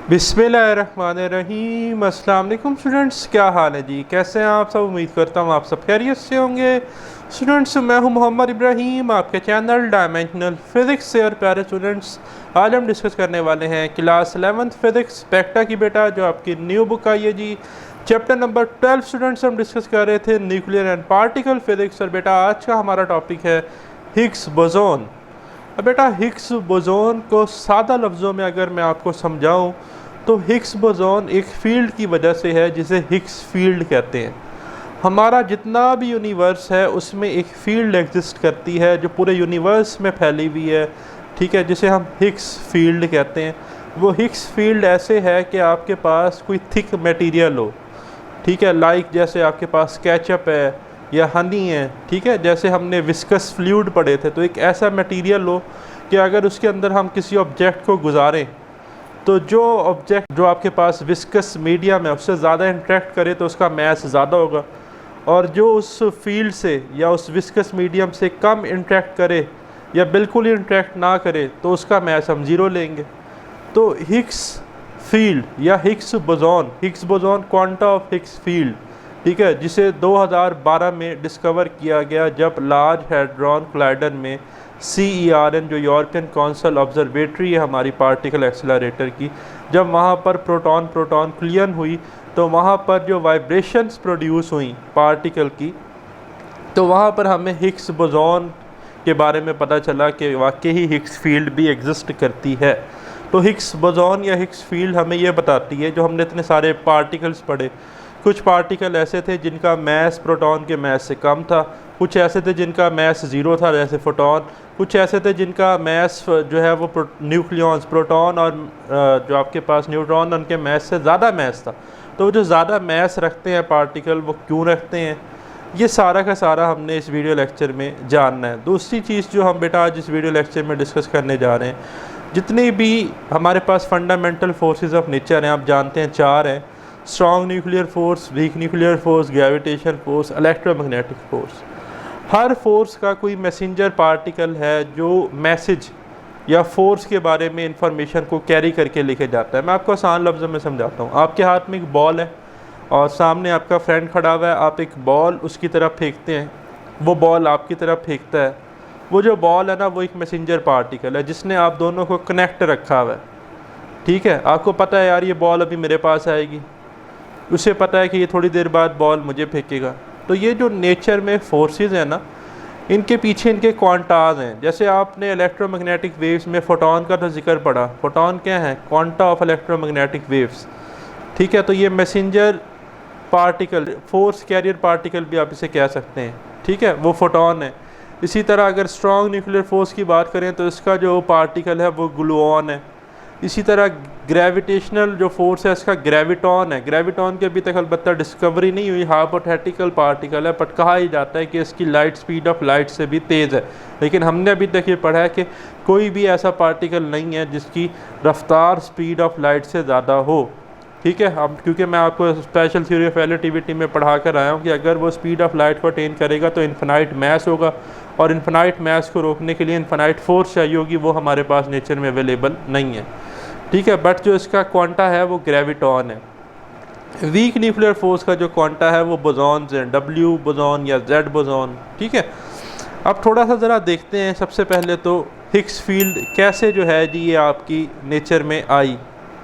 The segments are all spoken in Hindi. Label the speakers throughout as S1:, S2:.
S1: बिस्मिल्लाहिर्रहमानिर्रहीम। अस्सलाम वालेकुम स्टूडेंट्स, क्या हाल है जी? कैसे हैं आप सब? उम्मीद करता हूँ आप सब खैरियत से होंगे। स्टूडेंट्स, मैं हूँ मोहम्मद इब्राहिम, आपके चैनल डायमेंशनल फिज़िक्स से। और प्यारे स्टूडेंट्स, आज हम डिस्कस करने वाले हैं क्लास 11th फिज़िक्स बेटा की बेटा, जो आपकी न्यू बुक आई है जी। चैप्टर नंबर 12 स्टूडेंट्स हम डिस्कस कर रहे थे न्यूक्लियर एंड पार्टिकल फिज़िक्स। और बेटा आज का हमारा टॉपिक है हिग्स बोसोन। अब बेटा हिग्स बोसोन को सादा लफ्ज़ों में अगर मैं आपको समझाऊं तो हिग्स बोसोन एक फ़ील्ड की वजह से है जिसे हिग्स फील्ड कहते हैं। हमारा जितना भी यूनिवर्स है उसमें एक फ़ील्ड एग्जिस्ट करती है जो पूरे यूनिवर्स में फैली हुई है, ठीक है, जिसे हम हिग्स फील्ड कहते हैं। वो हिग्स फील्ड ऐसे है कि आपके पास कोई थिक मटेरियल हो, ठीक है, लाइक जैसे आपके पास केचप है या हनी है, ठीक है, जैसे हमने विस्कस फ्लूइड पढ़े थे, तो एक ऐसा मटेरियल हो कि अगर उसके अंदर हम किसी ऑब्जेक्ट को गुजारें तो जो ऑब्जेक्ट जो आपके पास विस्कस मीडियम है उससे ज़्यादा इंटरेक्ट करे तो उसका मैस ज़्यादा होगा, और जो उस फील्ड से या उस विस्कस मीडियम से कम इंटरेक्ट करे या बिल्कुल ही इंटरेक्ट ना करे तो उसका मैस हम ज़ीरो लेंगे। तो हिग्स फील्ड या Higgs boson quanta of Higgs field, ठीक है, जिसे 2012 में डिस्कवर किया गया जब लार्ज हैड्रॉन कोलाइडर में CERN, जो यूरोपियन काउंसिल ऑब्जर्वेटरी है हमारी पार्टिकल एक्सेलरेटर की, जब वहाँ पर प्रोटॉन कोलिजन हुई तो वहाँ पर जो वाइब्रेशंस प्रोड्यूस हुई पार्टिकल की, तो वहाँ पर हमें हिग्स बोसोन के बारे में पता चला कि वाकई ही हिग्स फील्ड भी एग्जिस्ट करती है। तो हिग्स बोसोन या हिग्स फील्ड हमें ये बताती है, जो हमने इतने सारे पार्टिकल्स पढ़े, कुछ पार्टिकल ऐसे थे जिनका मैस प्रोटॉन के मैस से कम था, कुछ ऐसे थे जिनका मैस ज़ीरो था जैसे फोटॉन, कुछ ऐसे थे जिनका मैस जो है वो न्यूक्लियॉन्स प्रोटॉन और जो आपके पास न्यूट्रॉन, उनके मैस से ज़्यादा मैस था। तो जो ज़्यादा मैस रखते हैं पार्टिकल वो क्यों रखते हैं, ये सारा का सारा हमने इस वीडियो लेक्चर में जानना है। दूसरी चीज़ जो हम बेटा आज इस वीडियो लेक्चर में डिस्कस करने जा रहे हैं, जितनी भी हमारे पास फंडामेंटल फोर्सेस ऑफ नेचर हैं, आप जानते हैं 4 हैं: strong nuclear force, weak nuclear force, gravitation force, electromagnetic force. हर फोर्स का कोई मैसेंजर पार्टिकल है जो मैसेज या फोर्स के बारे में इंफॉर्मेशन को कैरी करके लेके जाता है। मैं आपको आसान लफ्ज़ों में समझाता हूँ। आपके हाथ में एक बॉल है और सामने आपका फ्रेंड खड़ा हुआ है, आप एक बॉल उसकी तरफ फेंकते हैं, वो बॉल आपकी तरफ फेंकता है। वो जो बॉल है ना, वो एक मैसेंजर पार्टिकल है जिसने आप दोनों को कनेक्ट रखा हुआ है, ठीक है। आपको पता है यार ये बॉल अभी मेरे पास आएगी, उसे पता है कि ये थोड़ी देर बाद बॉल मुझे फेंकेगा। तो ये जो नेचर में फोर्सेस हैं ना, इनके पीछे इनके क्वांटाज हैं। जैसे आपने इलेक्ट्रोमैग्नेटिक वेव्स में फोटॉन का तो जिक्र पढ़ा, फोटॉन क्या है? क्वांटा ऑफ इलेक्ट्रोमैग्नेटिक वेव्स, ठीक है। तो ये messenger particle, force carrier particle भी आप इसे कह सकते हैं, ठीक है, वो फोटॉन है। इसी तरह अगर स्ट्रॉन्ग न्यूक्लियर फोर्स की बात करें तो इसका जो पार्टिकल है वो ग्लूऑन है। इसी तरह ग्रेविटेशनल जो फोर्स है इसका ग्रेविटॉन है। ग्रेविटॉन की अभी तक अलबत्ता डिस्कवरी नहीं हुई, हाइपोथेटिकल पार्टिकल है, बट कहा ही जाता है कि इसकी लाइट स्पीड ऑफ लाइट से भी तेज़ है। लेकिन हमने अभी तक ये पढ़ा है कि कोई भी ऐसा पार्टिकल नहीं है जिसकी रफ्तार स्पीड ऑफ लाइट से ज़्यादा हो, ठीक है। अब क्योंकि मैं आपको स्पेशल थ्योरी ऑफ रिलेटिविटी में पढ़ा कर आया हूँ कि अगर वो स्पीड ऑफ लाइट को अटेन करेगा तो इन्फिनाइट मैस होगा, और इन्फिनाइट मैस को रोकने के लिए इन्फिनाइट फोर्स चाहिए होगी, वो हमारे पास नेचर में अवेलेबल नहीं है, ठीक है। बट जो इसका क्वांटा है वो ग्रेविटॉन है। वीक न्यूक्लियर फोर्स का जो क्वांटा है वो बोसॉन्स हैं, W बोसॉन या Z बोसॉन, ठीक है। अब थोड़ा सा ज़रा देखते हैं, सबसे पहले तो हिग्स फील्ड कैसे जो है जी ये आपकी नेचर में आई,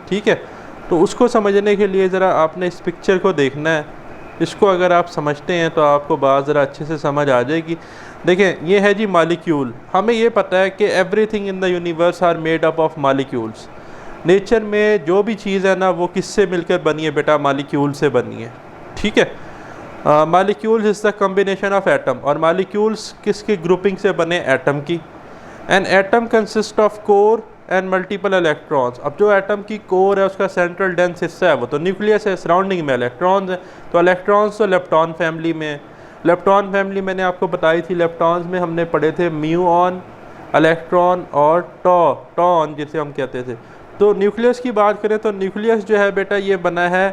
S1: ठीक है। तो उसको समझने के लिए ज़रा आपने इस पिक्चर को देखना है। इसको अगर आप समझते हैं तो आपको बात ज़रा अच्छे से समझ आ जाएगी। देखें, ये है जी मॉलिक्यूल। हमें ये पता है कि everything in the universe are made up of molecules. Nature में जो भी चीज़ है ना वो किससे मिलकर बनी है बेटा? मॉलिक्यूल से बनी है, ठीक है। Molecules is the combination of atom, और मॉलिक्यूल्स किसकी ग्रुपिंग से बने? एटम की। An atom consist of core and multiple electrons. अब जो एटम की कोर है उसका सेंट्रल डेंस हिस्सा है वो तो न्यूक्लियस है, सराउंडिंग में इलेक्ट्रॉन्स हैं। तो इलेक्ट्रॉन्स तो लेप्टॉन फैमिली में है। लेप्टॉन फैमिली मैंने आपको बताई थी, लेप्टॉन्स में हमने पढ़े थे म्यूऑन, इलेक्ट्रॉन और टॉन जिसे हम कहते थे। तो न्यूक्लियस की बात करें तो न्यूक्लियस जो है बेटा ये बना है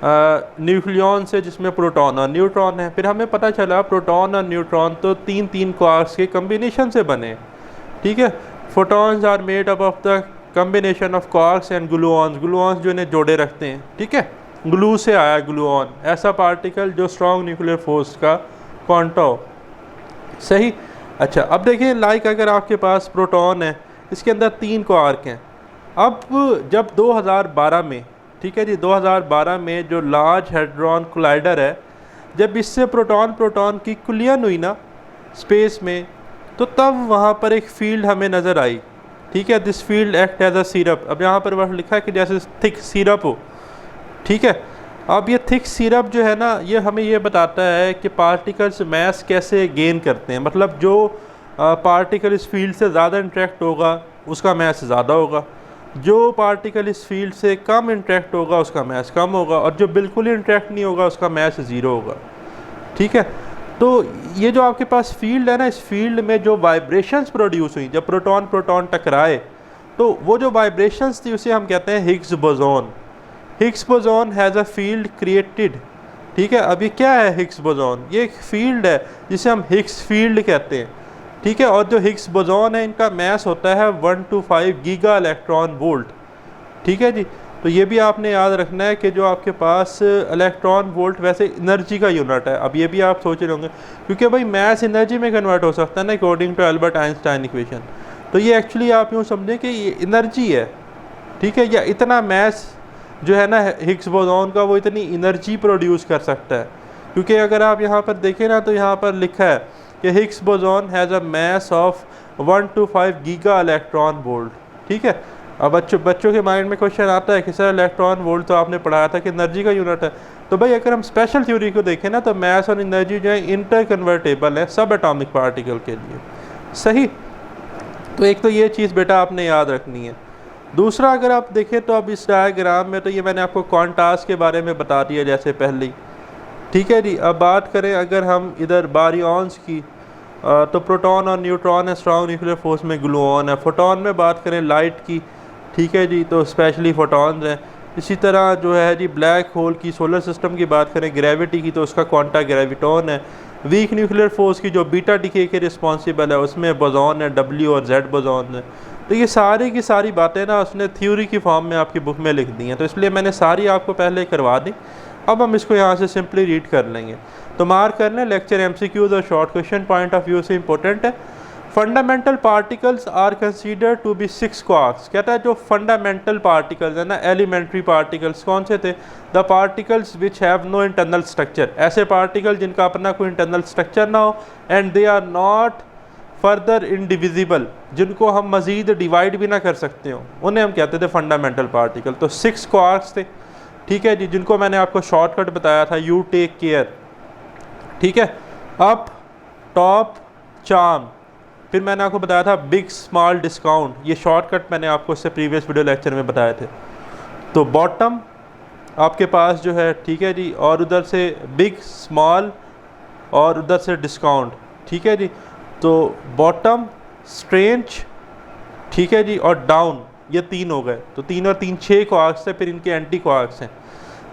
S1: न्यूक्लियॉन से, जिसमें प्रोटॉन और न्यूट्रॉन है। फिर हमें पता चला प्रोटॉन और न्यूट्रॉन तो तीन क्वार्क्स के कम्बिनेशन से बने, ठीक है। Photons are made up of the combination of quarks and gluons, gluons जो इन्हें जोड़े रखते हैं, ठीक है, ग्लू से आया ग्लूऑन, ऐसा पार्टिकल जो स्ट्रॉन्ग न्यूक्लियर फोर्स का क्वांटा हो। सही। अच्छा, अब देखिए लाइक अगर आपके पास प्रोटॉन है, इसके अंदर 3 क्वार्क हैं। अब जब 2012 में, ठीक है जी, 2012 में जो लार्ज हैड्रॉन कोलाइडर है, जब इससे प्रोटॉन प्रोटॉन की कुलियन हुई ना स्पेस में, तो तब वहाँ पर एक फील्ड हमें नज़र आई, ठीक है। This field act as a syrup. अब यहाँ पर वह लिखा है कि जैसे थिक सिरप हो, ठीक है। अब ये थिक सिरप जो है ना, ये हमें ये बताता है कि पार्टिकल्स मैस कैसे गेन करते हैं, मतलब जो पार्टिकल इस फील्ड से ज़्यादा इंटरेक्ट होगा उसका मैस ज़्यादा होगा, जो पार्टिकल इस फील्ड से कम इंटरेक्ट होगा उसका मैस कम होगा, और जो बिल्कुल ही इंटरेक्ट नहीं होगा उसका मैस ज़ीरो होगा, ठीक है। तो ये जो आपके पास फील्ड है ना, इस फील्ड में जो वाइब्रेशंस प्रोड्यूस हुई जब प्रोटॉन प्रोटॉन टकराए, तो वो जो वाइब्रेशंस थी उसे हम कहते हैं Higgs boson. Higgs boson has a field created, ठीक है। अभी क्या है हिग्स बोसॉन? ये एक फील्ड है जिसे हम हिग्स फील्ड कहते हैं, ठीक है। और जो हिग्स बोसॉन है, इनका मैस होता है 125 गीगा इलेक्ट्रॉन वोल्ट, ठीक है जी। तो ये भी आपने याद रखना है कि जो आपके पास इलेक्ट्रॉन वोल्ट वैसे एनर्जी का यूनिट है। अब ये भी आप सोच रहे होंगे, क्योंकि भाई मैस एनर्जी में कन्वर्ट हो सकता है ना according to Albert Einstein equation. तो ये एक्चुअली आप यूँ समझें कि ये एनर्जी है, ठीक है। या इतना मैस जो है ना हिग्स बोसॉन का, वो इतनी एनर्जी प्रोड्यूस कर सकता है। क्योंकि अगर आप यहाँ पर देखें ना, तो यहाँ पर लिखा है कि Higgs boson has a mass of 125 giga electron volt, ठीक है। अब बच्चों के माइंड में क्वेश्चन आता है कि सर इलेक्ट्रॉन वोल्ट तो आपने पढ़ाया था कि एनर्जी का यूनिट है। तो भाई अगर हम स्पेशल थ्योरी को देखें ना, तो मैस और एनर्जी जो है इंटर कन्वर्टेबल है सब एटॉमिक पार्टिकल के लिए। सही। तो एक तो ये चीज़ बेटा आपने याद रखनी है। दूसरा अगर आप देखें तो अब इस डायग्राम में, तो ये मैंने आपको क्वांटास के बारे में बता दिया जैसे पहले ही, ठीक है जी। अब बात करें अगर हम इधर बारियॉन्स की, तो प्रोटॉन और न्यूट्रॉन है, स्ट्रॉन्ग न्यूक्लियर फोर्स में ग्लूऑन है। फोटॉन में बात करें लाइट की, ठीक है जी, तो स्पेशली फोटॉन्स हैं। इसी तरह जो है जी ब्लैक होल की, सोलर सिस्टम की बात करें ग्रेविटी की, तो उसका क्वांटा ग्रेविटॉन है। वीक न्यूक्लियर फोर्स की जो बीटा डिके के रिस्पॉन्सिबल है, उसमें बोसॉन है, डब्ल्यू और जेड बोसॉन है। तो ये सारी की सारी बातें ना उसने थ्योरी की फॉर्म में आपकी बुक में लिख दी हैं, तो इसलिए मैंने सारी आपको पहले करवा दी। अब हम इसको यहाँ से सिंपली रीड कर लेंगे। तो मार्क कर लें, लेक्चर एमसीक्यूज और short question point of view से इंपॉर्टेंट है। Fundamental particles are consider to be 6 quarks. कहता है जो फंडामेंटल पार्टिकल्स है ना, एलिमेंट्री पार्टिकल्स कौन से थे? The particles which have no internal structure, ऐसे पार्टिकल जिनका अपना कोई इंटरनल स्ट्रक्चर ना हो, and they are not further indivisible, जिनको हम मज़ीद डिवाइड भी ना कर सकते हो, उन्हें हम कहते थे फंडामेंटल पार्टिकल। तो 6 क्वार्क्स थे, ठीक है जी, जिनको मैंने आपको शॉर्टकट बताया था, यू टेक केयर, ठीक है। अप, टॉप, चार्म, फिर मैंने आपको बताया था बिग स्मॉल डिस्काउंट, ये शॉर्टकट मैंने आपको इससे प्रीवियस वीडियो लेक्चर में बताए थे। तो बॉटम आपके पास जो है, ठीक है जी, और उधर से बिग स्मॉल और उधर से डिस्काउंट, ठीक है जी। तो बॉटम, स्ट्रेंच, ठीक है जी, और डाउन, ये 3 हो गए। तो 3 और 3 6 क्वार्क्स थे, फिर इनके एंटी क्वार्क्स हैं।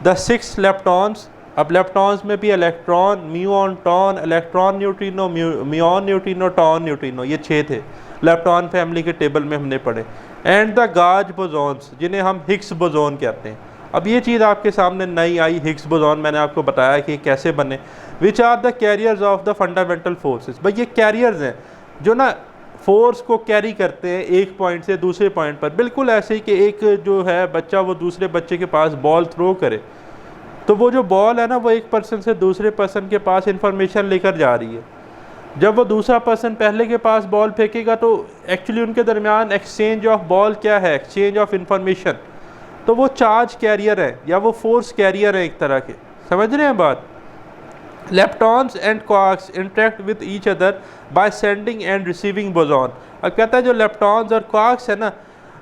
S1: द 6 लेप्टॉन्स, अब लेप्टॉन्स में भी electron, muon, tauon, electron neutrino, muon neutrino, tauon neutrino, ये 6 थे लेप्टॉन फैमिली के टेबल में हमने पढ़े। एंड द गाज बोसॉन्स, जिन्हें हम हिग्स बोसॉन कहते हैं। अब ये चीज़ आपके सामने नई आई, हिग्स बोसॉन, मैंने आपको बताया कि कैसे बने। Which are the carriers of the fundamental forces, भाई ये कैरियर्स हैं जो ना फोर्स को कैरी करते हैं एक पॉइंट से दूसरे पॉइंट पर। बिल्कुल ऐसे ही कि एक जो है बच्चा, वो दूसरे बच्चे के पास बॉल थ्रो करे, तो वो जो बॉल है ना, वो एक पर्सन से दूसरे पर्सन के पास इंफॉर्मेशन लेकर जा रही है। जब वो दूसरा पर्सन पहले के पास बॉल फेंकेगा, तो एक्चुअली उनके दरमियान एक्सचेंज ऑफ बॉल क्या है? Exchange of information. तो वो चार्ज कैरियर है या वो फोर्स कैरियर है एक तरह के, समझ रहे हैं बात। Leptons and quarks interact with each other by sending end receiving boson. अब कहता है जो लेप्टॉन्स और क्वार्क्स है ना,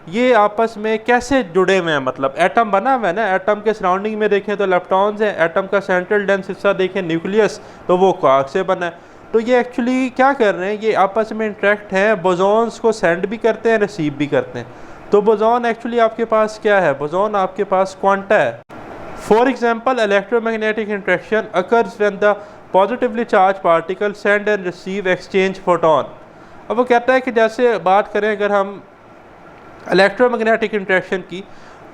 S1: ये आपस में कैसे जुड़े हुए हैं, मतलब एटम बना हुआ है ना, एटम के सराउंडिंग में देखें तो लेप्टॉन्स है, एटम का सेंट्रल डेंस हिस्सा देखें न्यूक्लियस, तो वो क्वार्क से बना है। तो ये एक्चुअली क्या कर रहे हैं, ये आपस में इंटरेक्ट हैं, बोसॉन्स को सेंड भी करते हैं, रिसीव भी करते हैं। तो बोसॉन एक्चुअली आपके पास क्या है? बोसॉन आपके पास क्वांटा है। For example, electromagnetic interaction occurs when the positively charge particle send and receive exchange photon. अब वो कहता है कि जैसे बात करें अगर हम इलेक्ट्रोमैग्नेटिक इंट्रैक्शन की,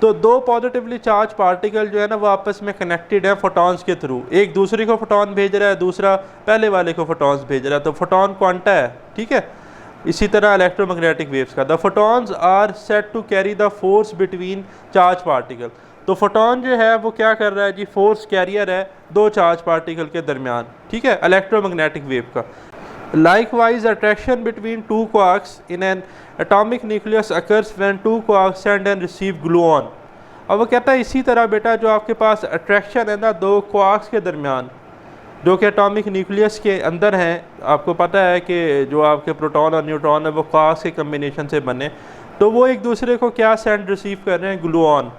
S1: तो दो पॉजिटिवली चार्ज पार्टिकल जो है ना वो आपस में कनेक्टेड है फोटॉन्स के थ्रू, एक दूसरे को फोटॉन भेज रहा है, दूसरा पहले वाले को फोटॉन्स भेज रहा है, तो फोटॉन क्वांटा है, ठीक है। इसी तरह इलेक्ट्रोमैग्नेटिक वेव्स का, the photons are set to carry the force between charge particle, तो फोटॉन जो है वो क्या कर रहा है जी, फोर्स कैरियर है दो चार्ज पार्टिकल के दरमियान, ठीक है, इलेक्ट्रोमैग्नेटिक वेव का। Likewise, attraction between two quarks in an atomic nucleus occurs when two quarks send and receive gluon। अब वो कहता है इसी तरह बेटा जो आपके पास अट्रैक्शन है ना दो क्वार्क्स के दरमियान जो कि एटॉमिक न्यूक्लियस के अंदर हैं, आपको पता है कि जो आपके प्रोटॉन और न्यूट्रॉन है वो क्वार्क्स के कम्बिनेशन से बने, तो वो एक दूसरे को क्या सेंड रिसीव कर रहे हैं, ग्लूऑन।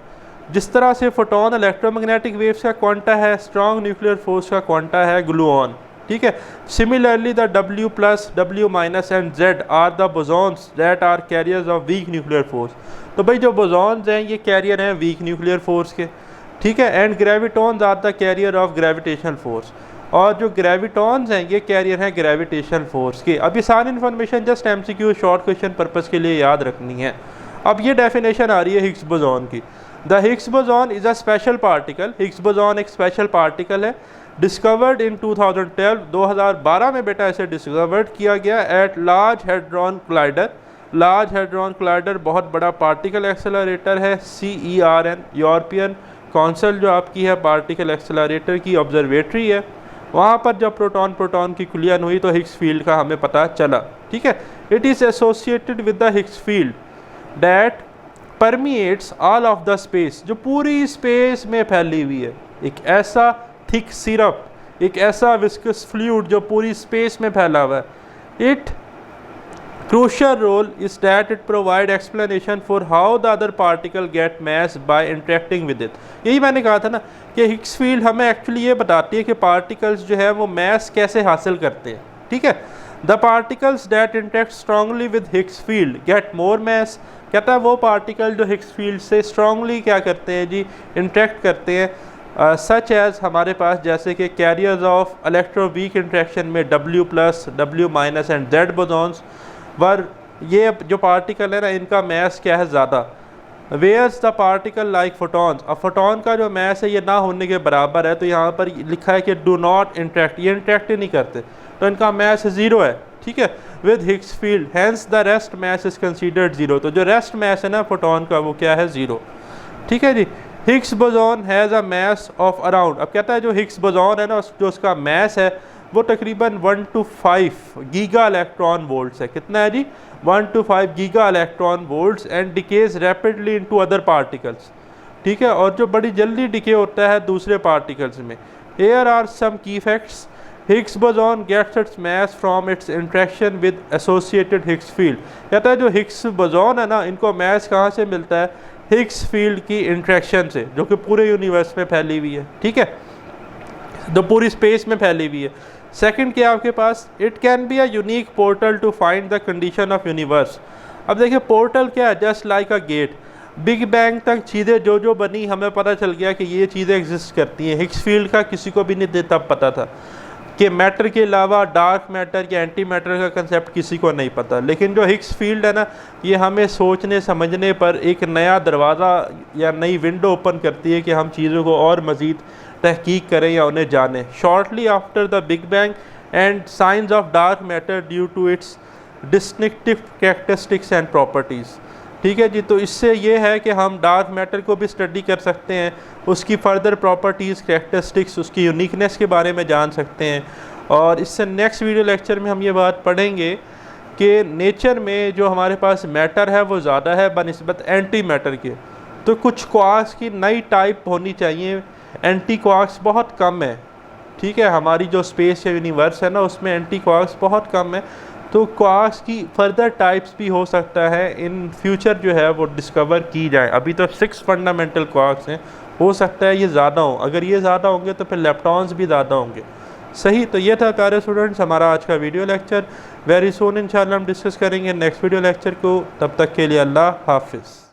S1: जिस तरह से फोटोन इलेक्ट्रोमैग्नेटिक वेव्स का क्वांटा है, स्ट्रॉन्ग न्यूक्लियर फोर्स का क्वांटा है ग्लूऑन, ठीक है। Similarly the W+, W- and Z are the bosons that are carriers of weak nuclear force, तो भाई जो बोसॉन्स हैं ये कैरियर हैं वीक न्यूक्लियर फोर्स के, ठीक है। And gravitons are the carrier of gravitational force, और जो ग्रेविटॉन्स हैं ये कैरियर हैं ग्रेविटेशनल फोर्स के। अब ये सारी information just MCQ short question purpose के लिए याद रखनी है। अब ये डेफिनेशन आ रही है हिग्स बोसॉन की। The Higgs boson is a special particle, Higgs boson एक स्पेशल पार्टिकल है, डिस्कवर्ड इन 2012, 2012 में बेटा इसे डिस्कवर्ड किया गया at large hadron collider. Large hadron collider बहुत बड़ा पार्टिकल एक्सेलरेटर है, CERN, यूरोपियन काउंसिल जो आपकी है पार्टिकल एक्सेलरेटर की ऑब्जर्वेटरी है, वहाँ पर जब प्रोटॉन की कुलियन हुई तो हिग्स फील्ड का हमें पता चला, ठीक है। It is associated with the Higgs field that permeates all of the space, जो पूरी स्पेस में फैली हुई है, एक ऐसा थिक सिरप, एक ऐसा विस्कस फ्लूइड जो पूरी स्पेस में फैला हुआ है। It crucial role is that it provide explanation for how the other particle get mass by interacting with it. यही मैंने कहा था ना कि हिग्स फील्ड हमें एक्चुअली ये बताती है कि पार्टिकल्स जो है वो मास कैसे हासिल करते हैं, ठीक है। The particles that interact strongly with Higgs field get more mass, कहता है वो पार्टिकल जो हिग्स फील्ड से स्ट्रांगली क्या करते हैं जी, इंटरेक्ट करते हैं, सच एज़ हमारे पास जैसे कि कैरियर्स ऑफ इलेक्ट्रोवीक इंट्रैक्शन में W+, W- and Z bosons, वर ये जो पार्टिकल है ना इनका मैस क्या है ज़्यादा। Where's the particle like photons, अब फोटॉन का जो मैस है ये ना होने के बराबर है, तो यहाँ पर लिखा है कि डू नॉट इंट्रैक्ट, ये इंट्रैक्ट ही नहीं करते, तो इनका मैस 0 है, ठीक है, with Higgs field, hence the rest mass is considered 0, तो जो रेस्ट मैस है ना फोटॉन का वो क्या है 0, ठीक है जी। Higgs boson has a mass of around, अब कहता है जो हिग्स बोसॉन है ना जो उसका मैस है वो तकरीबन 1 to 5 गीगा इलेक्ट्रॉन वोल्ट्स है, कितना है जी 1 to 5 giga electron volts, and decays rapidly into other particles, ठीक है, और जो बड़ी जल्दी डिके होता है दूसरे पार्टिकल्स में। Here are some key facts, Higgs boson gets its mass from its interaction with associated Higgs field, कहता है जो हिग्स बोसॉन है ना इनको मास कहाँ से मिलता है, हिग्स फील्ड की इंट्रैक्शन से, जो कि पूरे यूनिवर्स में फैली हुई है, ठीक है, जो पूरी स्पेस में फैली हुई है। सेकंड क्या आपके पास, it can be a unique portal to find the condition of universe. अब देखिए पोर्टल क्या है, just like a gate, big bang तक चीज़ें जो बनी हमें पता चल गया कि ये चीज़ें एग्जिस्ट करती हैं। हिग्स फील्ड का किसी को भी नहीं तब पता था कि मैटर के अलावा डार्क मैटर या एंटी मैटर का कंसेप्ट किसी को नहीं पता, लेकिन जो हिग्स फील्ड है ना ये हमें सोचने समझने पर एक नया दरवाज़ा या नई विंडो ओपन करती है कि हम चीज़ों को और मज़ीद तहकीक करें या उन्हें जानें। Shortly after the big bang and science of dark matter due to its distinctive characteristics and properties, ठीक है जी। तो इससे ये है कि हम डार्क मैटर को भी स्टडी कर सकते हैं, उसकी फ़र्दर प्रॉपर्टीज़, कैरेक्टरिस्टिक्स, उसकी यूनिकनेस के बारे में जान सकते हैं। और इससे नेक्स्ट वीडियो लेक्चर में हम ये बात पढ़ेंगे कि नेचर में जो हमारे पास मैटर है वो ज़्यादा है बनिस्बत एंटी मैटर के, तो कुछ क्वार्क्स की नई टाइप होनी चाहिए, एंटी क्वार्क्स बहुत कम है, ठीक है। हमारी जो स्पेस या यूनिवर्स है ना उसमें एंटी क्वार्क्स बहुत कम है, तो क्वार्क्स की फर्दर टाइप्स भी हो सकता है इन फ्यूचर जो है वो डिस्कवर की जाए। अभी तो 6 फंडामेंटल क्वार्क्स हैं, हो सकता है ये ज़्यादा हो, अगर ये ज़्यादा होंगे तो फिर लेप्टॉन्स भी ज़्यादा होंगे, सही। तो ये था प्यारे स्टूडेंट्स हमारा आज का वीडियो लेक्चर। वेरी सून इंशाल्लाह हम डिस्कस करेंगे नेक्स्ट वीडियो लेक्चर को, तब तक के लिए अल्लाह हाफिज़।